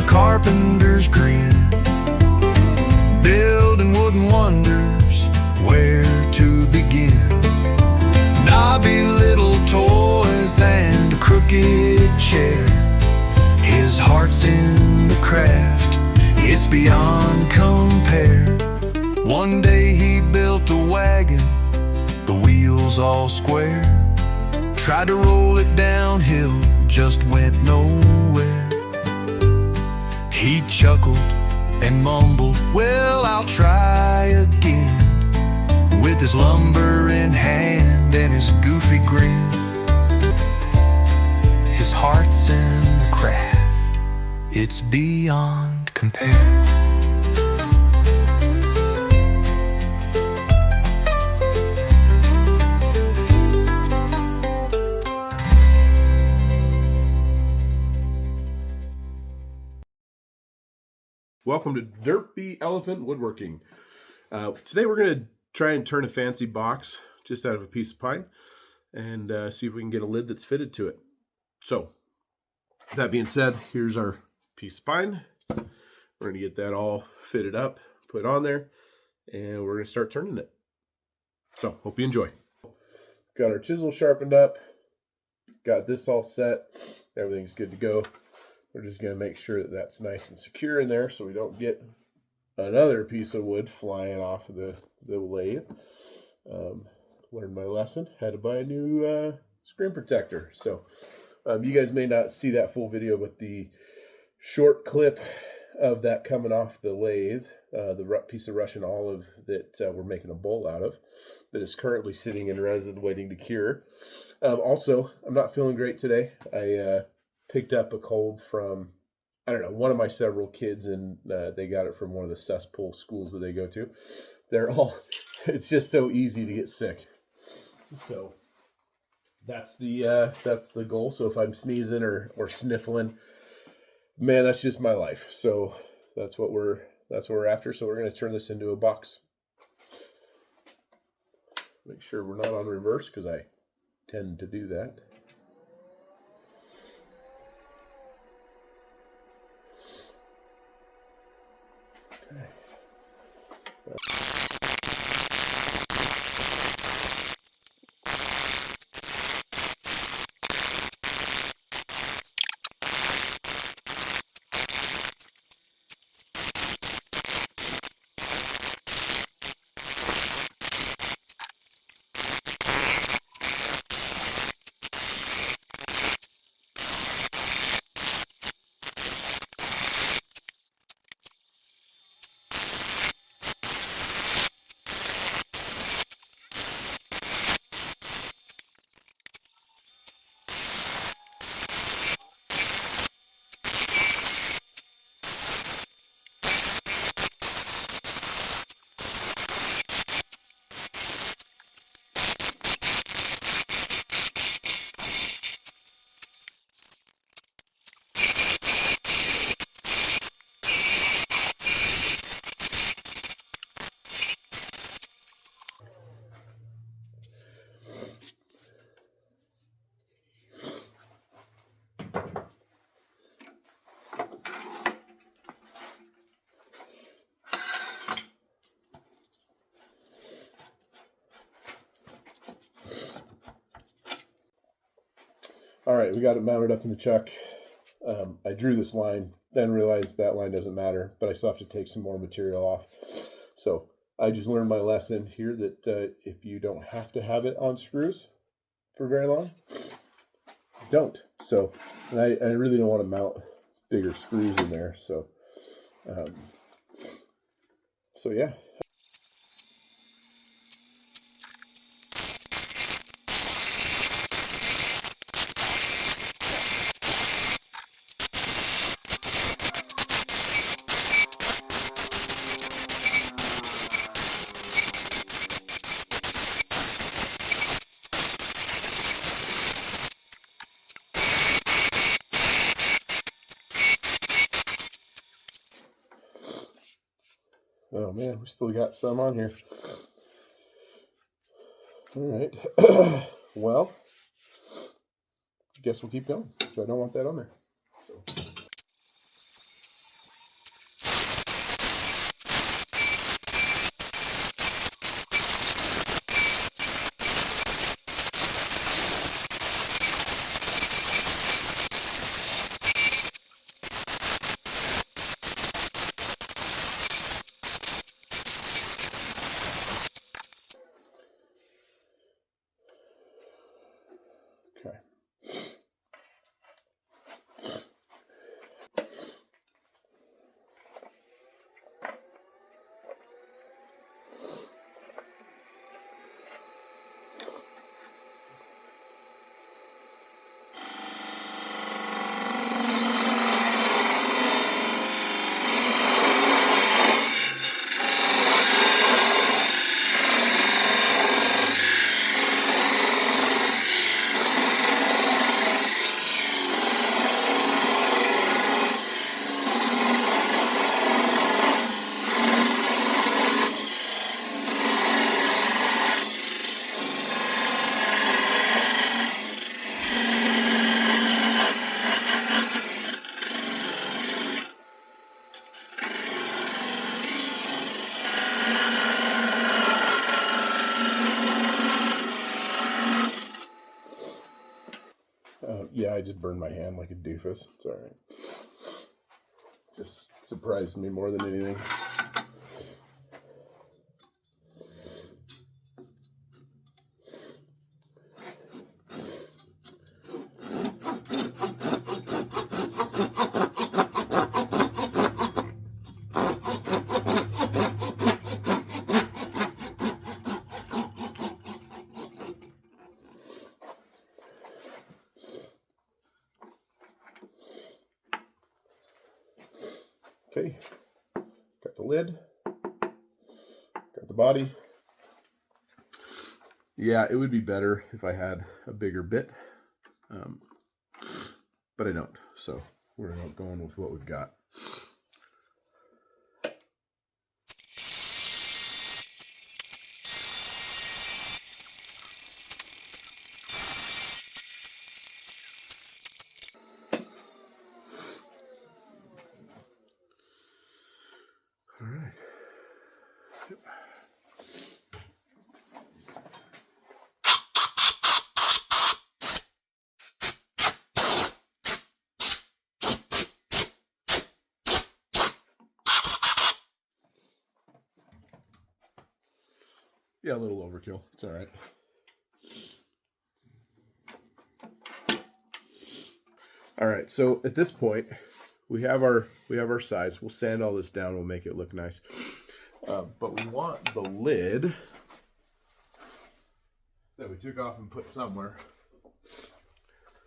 the carpenter's grin, building wooden wonders, where to begin? Knobby little toys and a crooked chair. His heart's in the craft, it's beyond compare. One day he built a wagon, the wheels all square. Tried to roll it downhill, just went nowhere. He chuckled and mumbled, well, I'll try again, with his lumber in hand and his goofy grin. His heart's in the craft, it's beyond compare. Welcome to Derpy Elephant Woodworking. Today we're going to try and turn a fancy box just out of a piece of pine and see if we can get a lid that's fitted to it. So, that being said, here's our piece of pine. We're going to get that all fitted up, put on there, and we're going to start turning it. So, hope you enjoy. Got our chisel sharpened up, got this all set, everything's good to go. We're just going to make sure that that's nice and secure in there so we don't get another piece of wood flying off of the lathe. Learned my lesson. Had to buy a new screen protector. So you guys may not see that full video, but the short clip of that coming off the lathe, the piece of Russian olive that we're making a bowl out of, that is currently sitting in resin waiting to cure. Also, I'm not feeling great today. I picked up a cold from, I don't know, one of my several kids, and they got it from one of the cesspool schools that they go to. They're all, it's just so easy to get sick. So that's the goal. So if I'm sneezing or sniffling, man, that's just my life. So that's what we're after. So we're going to turn this into a box. Make sure we're not on reverse, because I tend to do that. All right, we got it mounted up in the chuck. I drew this line, then realized that line doesn't matter, but I still have to take some more material off. So I just learned my lesson here that if you don't have to have it on screws for very long, don't. So, and I really don't want to mount bigger screws in there. So yeah. Oh man, we still got some on here. All right. Well, I guess we'll keep going. I don't want that on there. So. Yeah, I just burned my hand like a doofus. It's all right. Just surprised me more than anything. Okay, got the lid, got the body. Yeah, it would be better if I had a bigger bit, but I don't, so we're not going with what we've got. All right. Yep. Yeah, a little overkill. It's all right. All right, so at this point, we have our size. We'll sand all this down. We'll make it look nice. But we want the lid that we took off and put somewhere.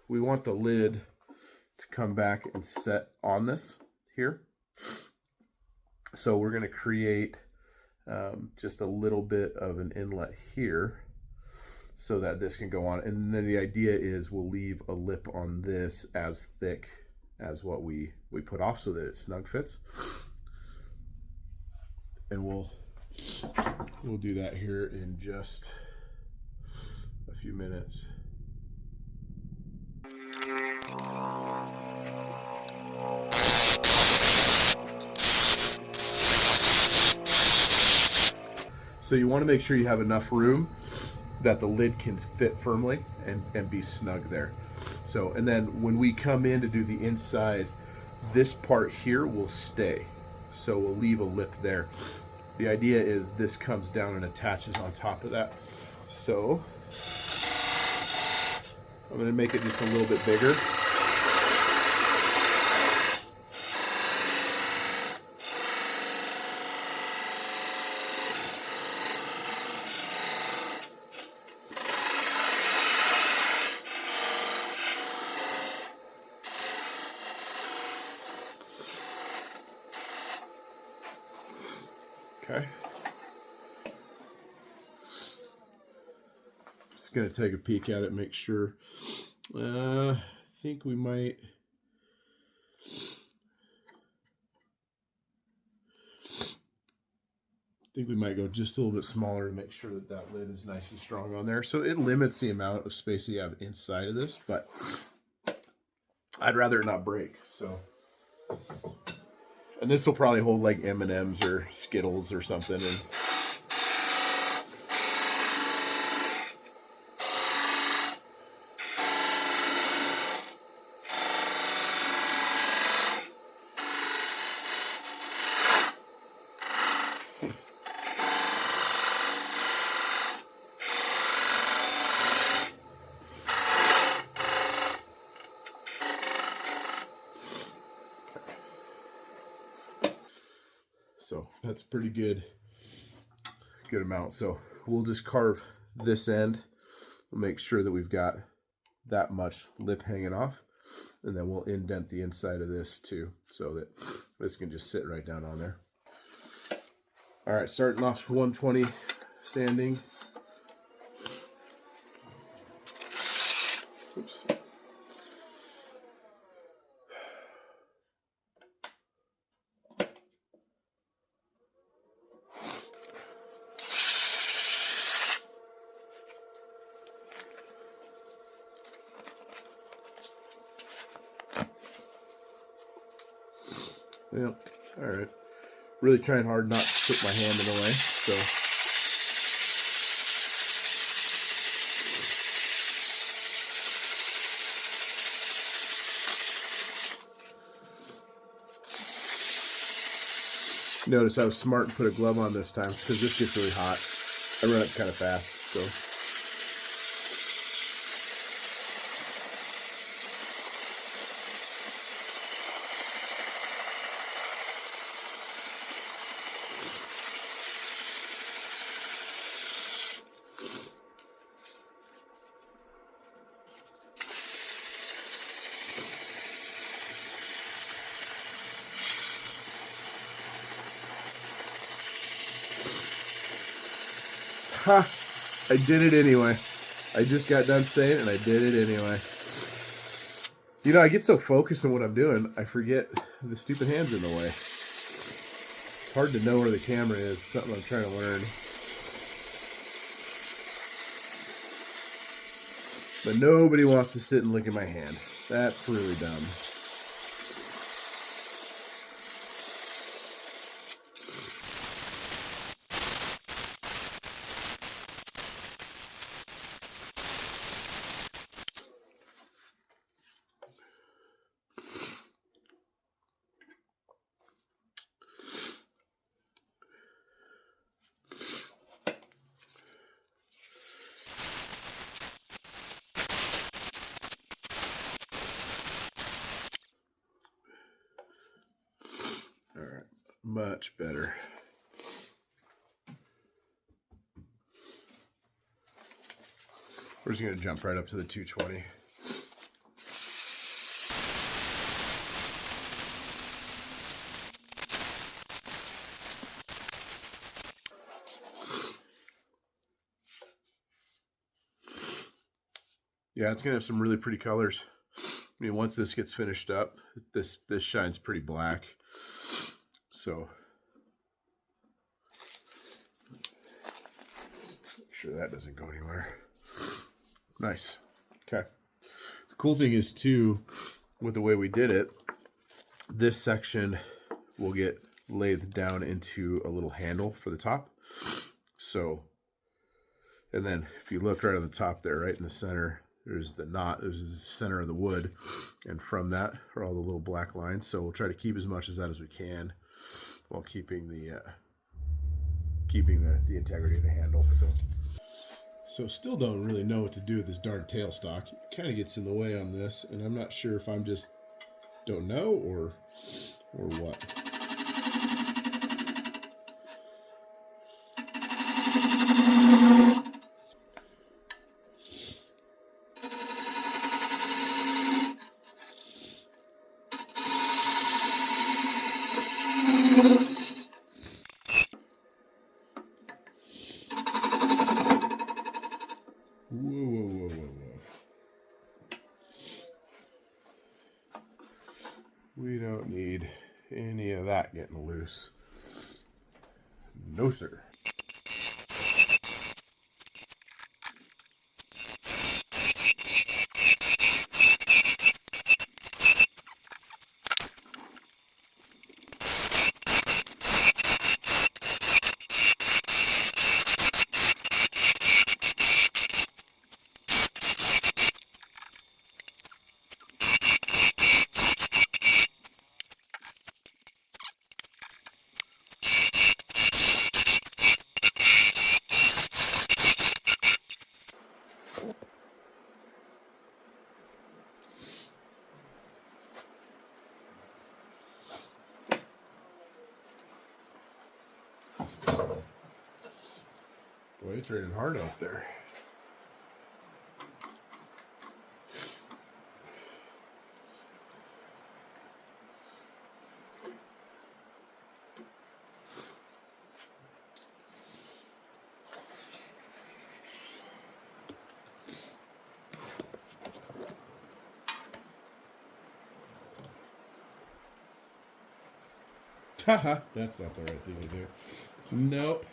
We want the lid to come back and set on this here. So we're going to create just a little bit of an inlet here so that this can go on. And then the idea is we'll leave a lip on this as thick as what we put off so that it snug fits. And we'll do that here in just a few minutes. So you want to make sure you have enough room that the lid can fit firmly and be snug there. So, and then when we come in to do the inside, this part here will stay. So we'll leave a lip there. The idea is this comes down and attaches on top of that. So I'm going to make it just a little bit bigger. Okay. Just gonna take a peek at it, make sure. I think we might. Go just a little bit smaller to make sure that that lid is nice and strong on there. So it limits the amount of space that you have inside of this, but I'd rather it not break. So. And this will probably hold like M&Ms or Skittles or something. And so that's pretty good amount. So we'll just carve this end. We'll make sure that we've got that much lip hanging off, and then we'll indent the inside of this too, so that this can just sit right down on there. All right, starting off 120 sanding. Oops. Yeah, all right. Really trying hard not to put my hand in the way, so. Notice I was smart and put a glove on this time because this gets really hot. I run it kind of fast, so. Ha! I did it anyway. I just got done saying it and I did it anyway. You know, I get so focused on what I'm doing, I forget the stupid hand's in the way. It's hard to know where the camera is. Something I'm trying to learn. But nobody wants to sit and look at my hand. That's really dumb. All right, much better. We're just going to jump right up to the 220. Yeah, it's going to have some really pretty colors. I mean, once this gets finished up, this shines pretty black. So, make sure that doesn't go anywhere. Nice. Okay. The cool thing is, too, with the way we did it, this section will get lathed down into a little handle for the top. So, and then if you look right on the top there, right in the center, there's the knot, there's the center of the wood, and from that are all the little black lines. So we'll try to keep as much of that as we can while keeping the integrity of the handle. So still don't really know what to do with this darn tailstock. It kind of gets in the way on this, and I'm not sure if I'm just don't know or what. We don't need any of that getting loose. No, sir. Boy, it's raining hard out there. Haha, that's not the right thing to do. Nope.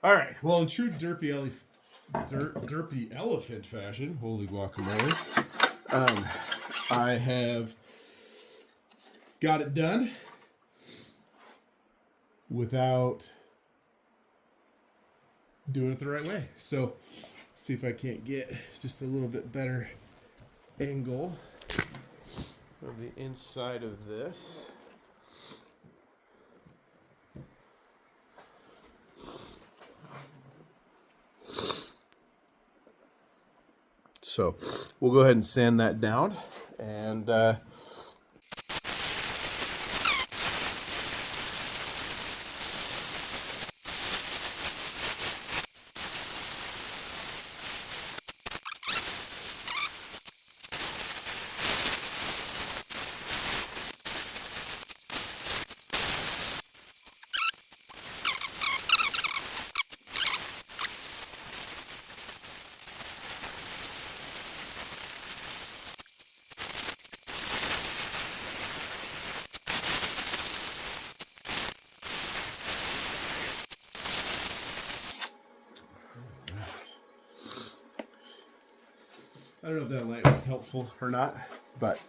All right. Well, in true derpy elephant fashion, holy guacamole, I have got it done without doing it the right way. So, see if I can't get just a little bit better angle of the inside of this. So we'll go ahead and sand that down, and I don't know if that light was helpful or not, but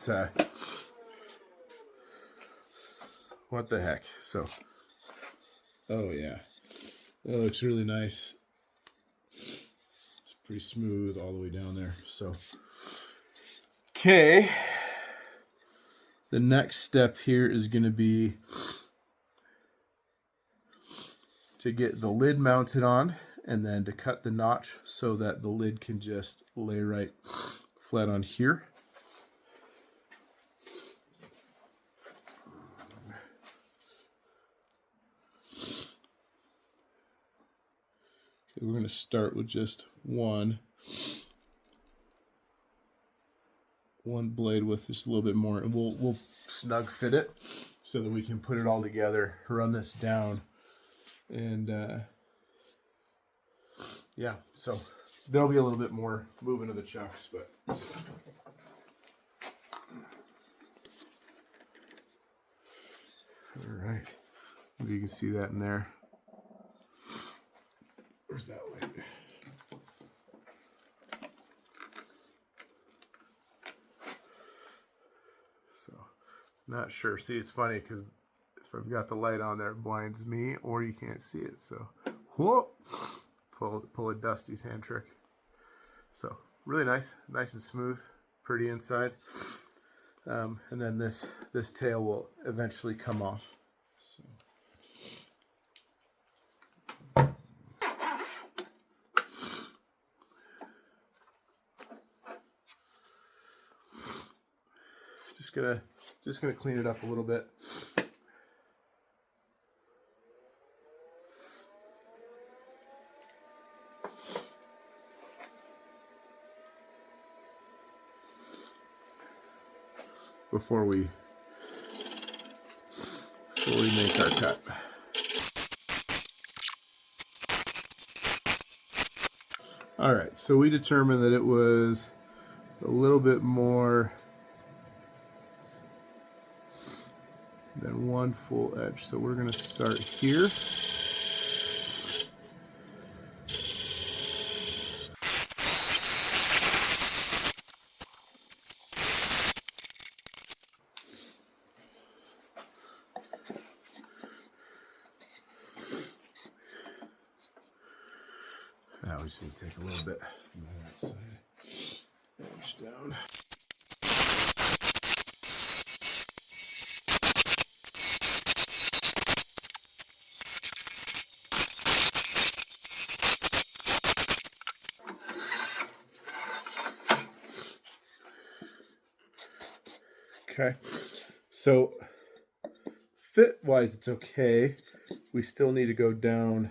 what the heck. So, oh yeah, that looks really nice. It's pretty smooth all the way down there. So, okay, the next step here is going to be to get the lid mounted on, and then to cut the notch so that the lid can just lay right flat on here. Okay, we're going to start with just one blade with just a little bit more, and we'll snug fit it so that we can put it all together, run this down, and yeah, so there'll be a little bit more moving of the chucks, but all right, maybe you can see that in there. Where's that light? So, not sure. See, it's funny because if I've got the light on there, it blinds me, or you can't see it. So, whoop. Pull a Dusty's hand trick. So really nice and smooth, pretty inside. And then this tail will eventually come off. So. Just gonna clean it up a little bit. Before we make our cut. All right, so we determined that it was a little bit more than one full edge. So we're gonna start here. Now we just need to take a little bit on that side, edge down. Okay, so fit-wise, it's okay. We still need to go down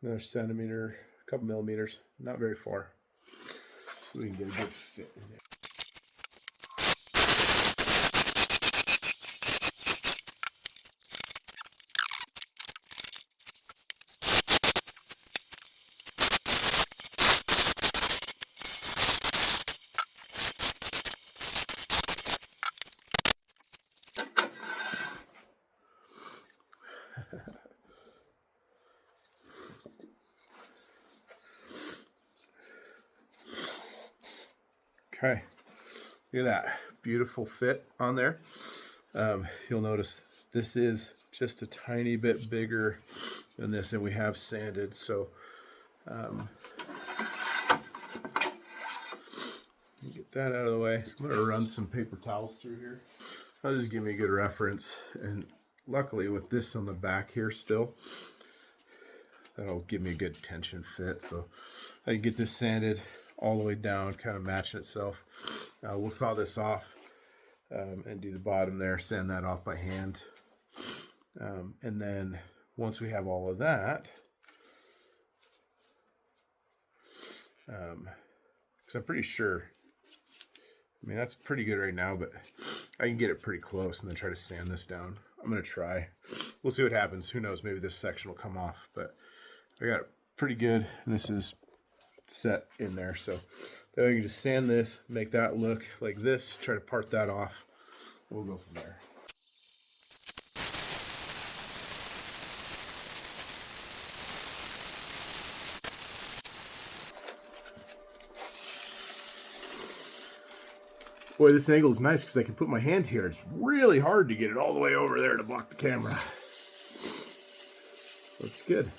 another centimeter, a couple millimeters, not very far, so we can get a good fit in there. Okay, look at that beautiful fit on there. You'll notice this is just a tiny bit bigger than this, and we have sanded, so get that out of the way. I'm gonna run some paper towels through here. That'll just give me a good reference, and luckily with this on the back here still, that'll give me a good tension fit, so I can get this sanded all the way down, kind of matching itself. We'll saw this off and do the bottom there, sand that off by hand. And then once we have all of that, because I'm pretty sure, I mean, that's pretty good right now, but I can get it pretty close and then try to sand this down. I'm going to try. We'll see what happens. Who knows? Maybe this section will come off, but I got it pretty good. And this is set in there. So then we can just sand this, make that look like this, try to part that off. We'll go from there. Boy, this angle is nice because I can put my hand here. It's really hard to get it all the way over there to block the camera. That's good.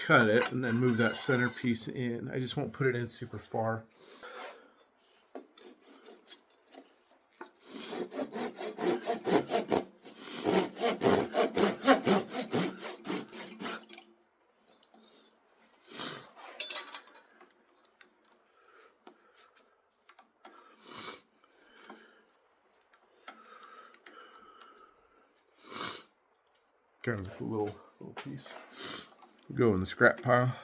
Cut it and then move that center piece in. I just won't put it in super far. Kind of a little piece. Go in the scrap pile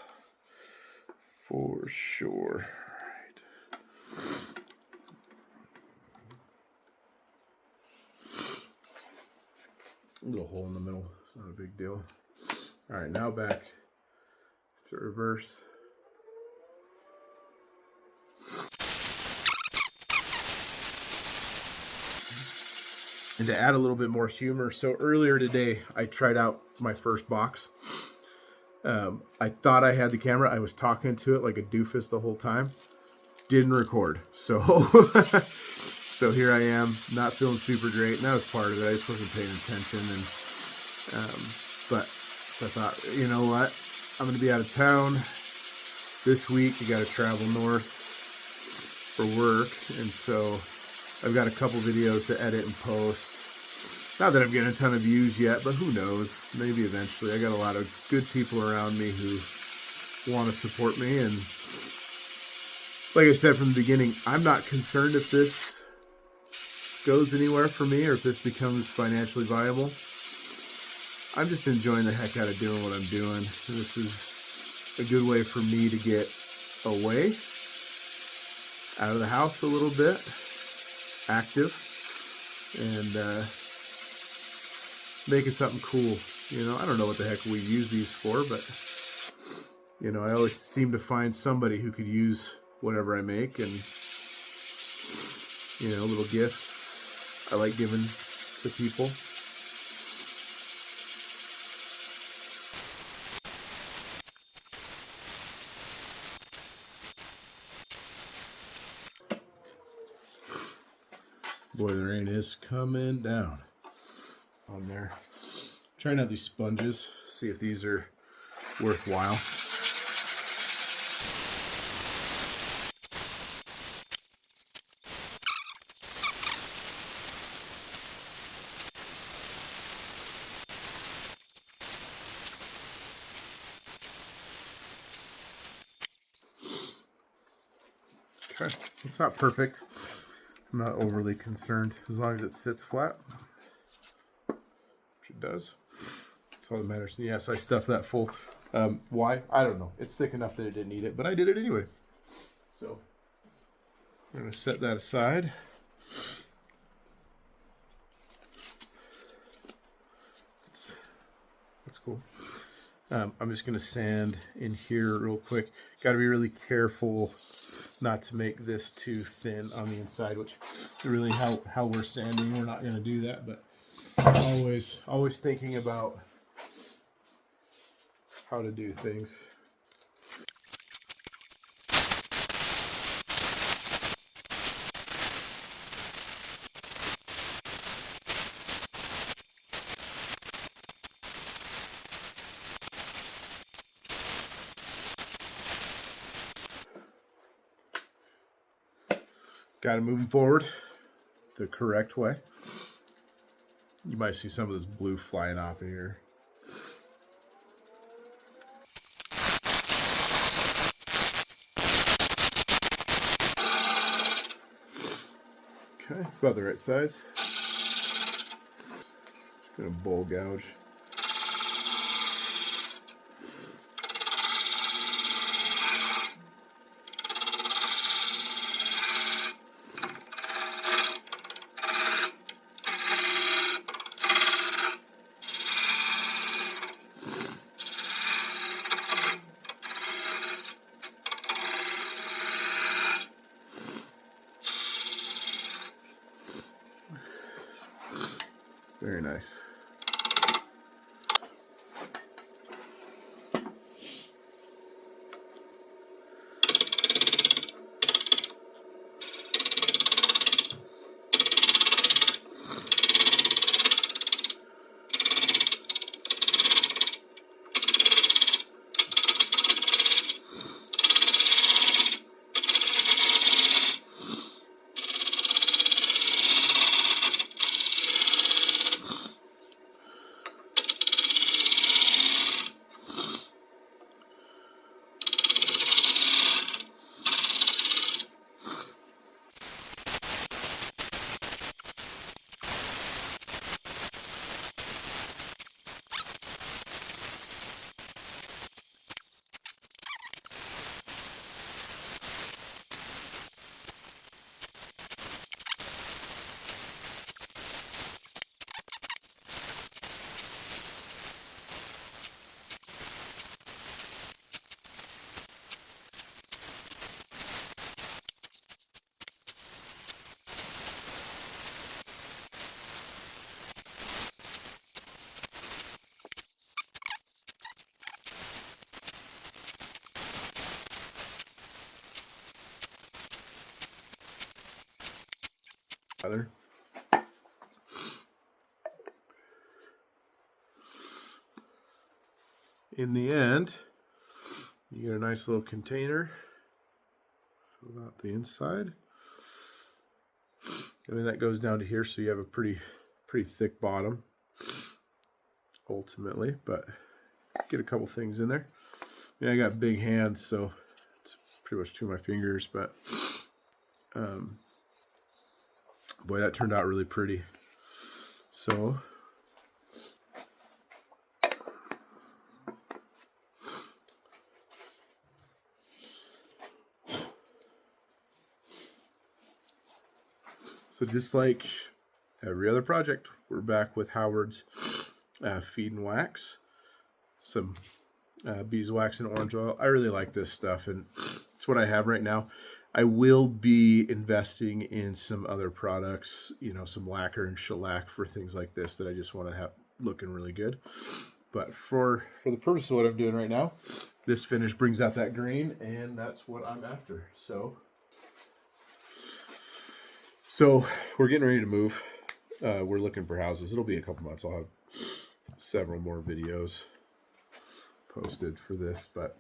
for sure. All right. A little hole in the middle, it's not a big deal. All right, now back to reverse. And to add a little bit more humor, so earlier today I tried out my first box. I thought I had the camera. I was talking to it like a doofus the whole time. Didn't record. So so here I am, not feeling super great. And that was part of it. I just wasn't paying attention. And but so I thought, you know what? I'm going to be out of town this week. You got to travel north for work. And so I've got a couple videos to edit and post. Not that I'm getting a ton of views yet, but who knows? Maybe eventually. I got a lot of good people around me who want to support me. And like I said from the beginning, I'm not concerned if this goes anywhere for me or if this becomes financially viable. I'm just enjoying the heck out of doing what I'm doing. This is a good way for me to get away, out of the house a little bit, active, and making something cool. You know, I don't know what the heck we use these for, but you know, I always seem to find somebody who could use whatever I make, and you know, little gifts I like giving to people. Boy, the rain is coming down on there. Trying out these sponges, see if these are worthwhile. Okay, it's not perfect. I'm not overly concerned as long as it sits flat, which it does. That's all that matters. And yes, I stuffed that full. Why? I don't know. It's thick enough that it didn't need it, but I did it anyway. So I'm going to set that aside. That's cool. I'm just going to sand in here real quick. Got to be really careful not to make this too thin on the inside, which really how we're sanding. We're not going to do that, but always thinking about how to do things. Got it moving forward the correct way. You might see some of this blue flying off of here. Okay, it's about the right size. Just gonna bowl gouge. Very nice. Other. In the end, you get a nice little container. Fill out the inside. I mean, that goes down to here, so you have a pretty thick bottom ultimately, but get a couple things in there. Yeah, I got big hands, so it's pretty much 2 of my fingers, but boy, that turned out really pretty. So just like every other project, we're back with Howard's feed and wax, some beeswax and orange oil. I really like this stuff, and it's what I have right now. I will be investing in some other products, you know, some lacquer and shellac for things like this that I just want to have looking really good. But for the purpose of what I'm doing right now, this finish brings out that green, and that's what I'm after. So So we're getting ready to move. We're looking for houses. It'll be a couple months. I'll have several more videos posted for this, but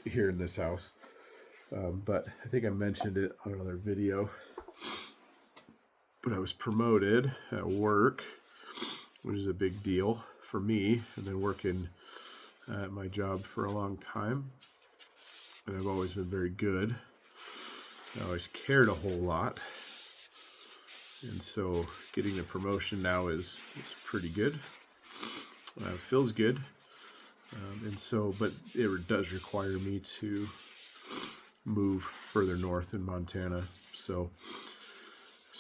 here in this house. But I think I mentioned it on another video. But I was promoted at work, which is a big deal for me. I've been working at my job for a long time, and I've always been very good. I always cared a whole lot. And so getting the promotion now is pretty good. Feels good. But it does require me to move further north in Montana. So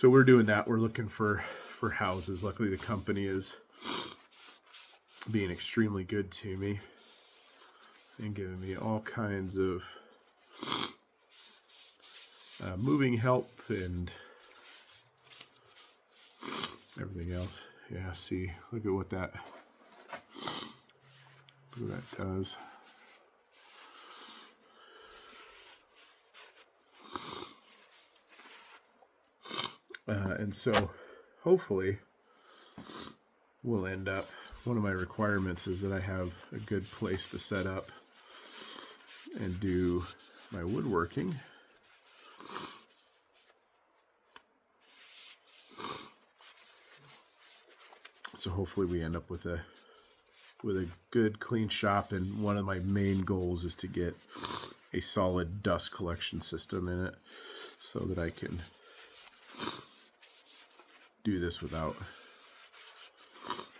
we're doing that. We're looking for houses. Luckily, the company is being extremely good to me and giving me all kinds of moving help and everything else. Yeah, see, look at what that does. And so hopefully we'll end up, one of my requirements is that I have a good place to set up and do my woodworking. So hopefully we end up with a good clean shop, and one of my main goals is to get a solid dust collection system in it so that I can do this without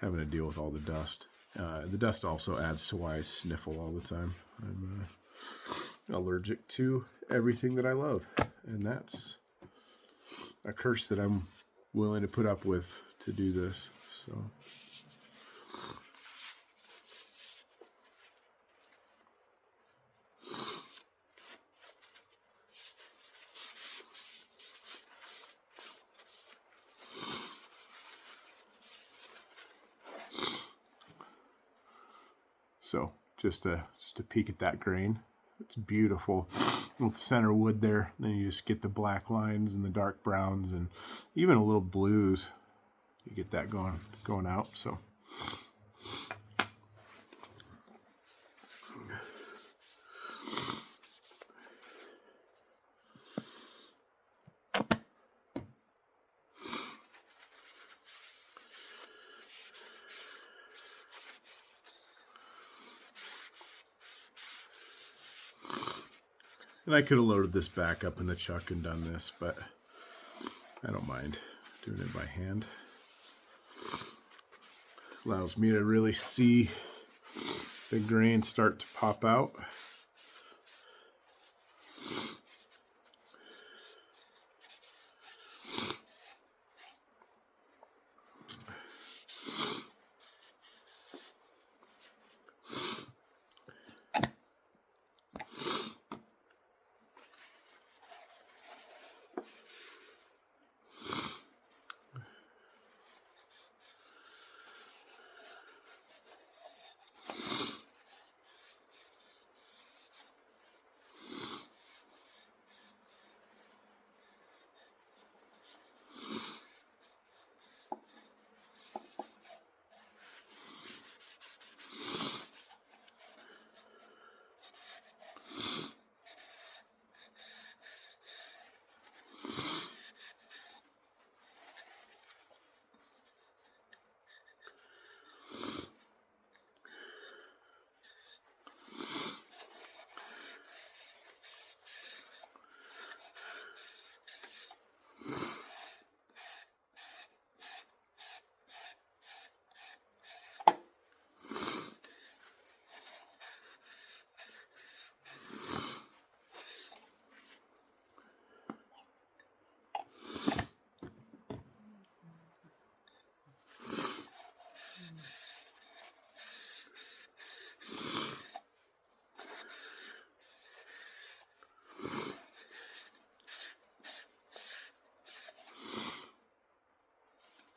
having to deal with all the dust. The dust also adds to why I sniffle all the time. I'm allergic to everything that I love, and that's a curse that I'm willing to put up with to do this. So just a peek at that grain. It's beautiful with the center wood there. Then you just get the black lines and the dark browns and even a little blues. You get that going out. So and I could have loaded this back up in the chuck and done this, but I don't mind doing it by hand. Allows me to really see the grain start to pop out.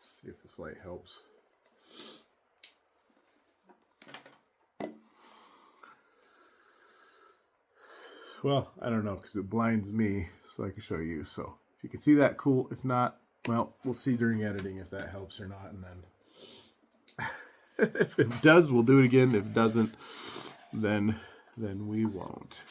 See if this light helps. Well, I don't know because it blinds me, so I can show you. So if you can see that, cool. If not, Well, we'll see during editing if that helps or not, and then if it does, we'll do it again. If it doesn't, then we won't.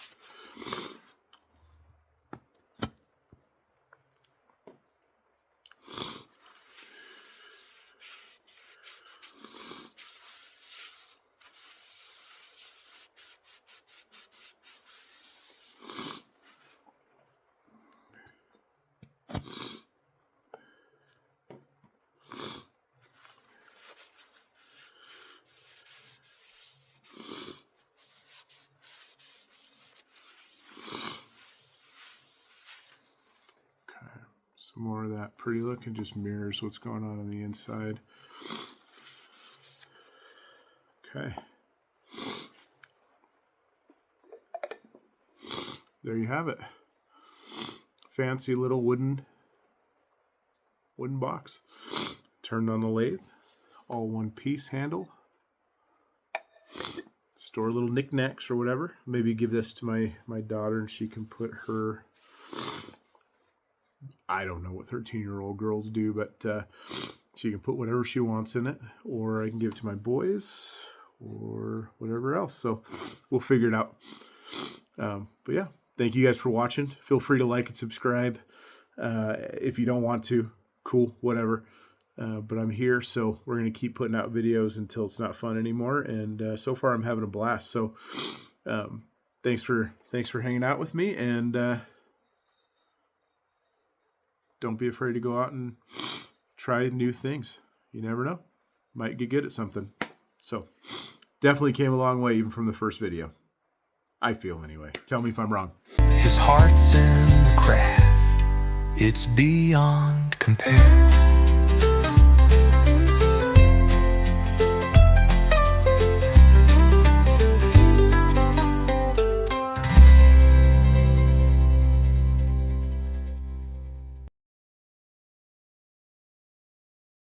Some more of that pretty look and just mirrors what's going on the inside. Okay. There you have it. Fancy little wooden box. Turned on the lathe. All one piece handle. Store little knickknacks or whatever. Maybe give this to my daughter and she can put her... I don't know what 13-year-old girls do, but she can put whatever she wants in it, or I can give it to my boys, or whatever else. So we'll figure it out. But yeah, thank you guys for watching. Feel free to like and subscribe. If you don't want to, cool, whatever. But I'm here, so we're going to keep putting out videos until it's not fun anymore. And so far, I'm having a blast. So thanks for hanging out with me, and don't be afraid to go out and try new things. You never know. Might get good at something. So definitely came a long way even from the first video. I feel anyway. Tell me if I'm wrong. His heart's in the craft. It's beyond compare.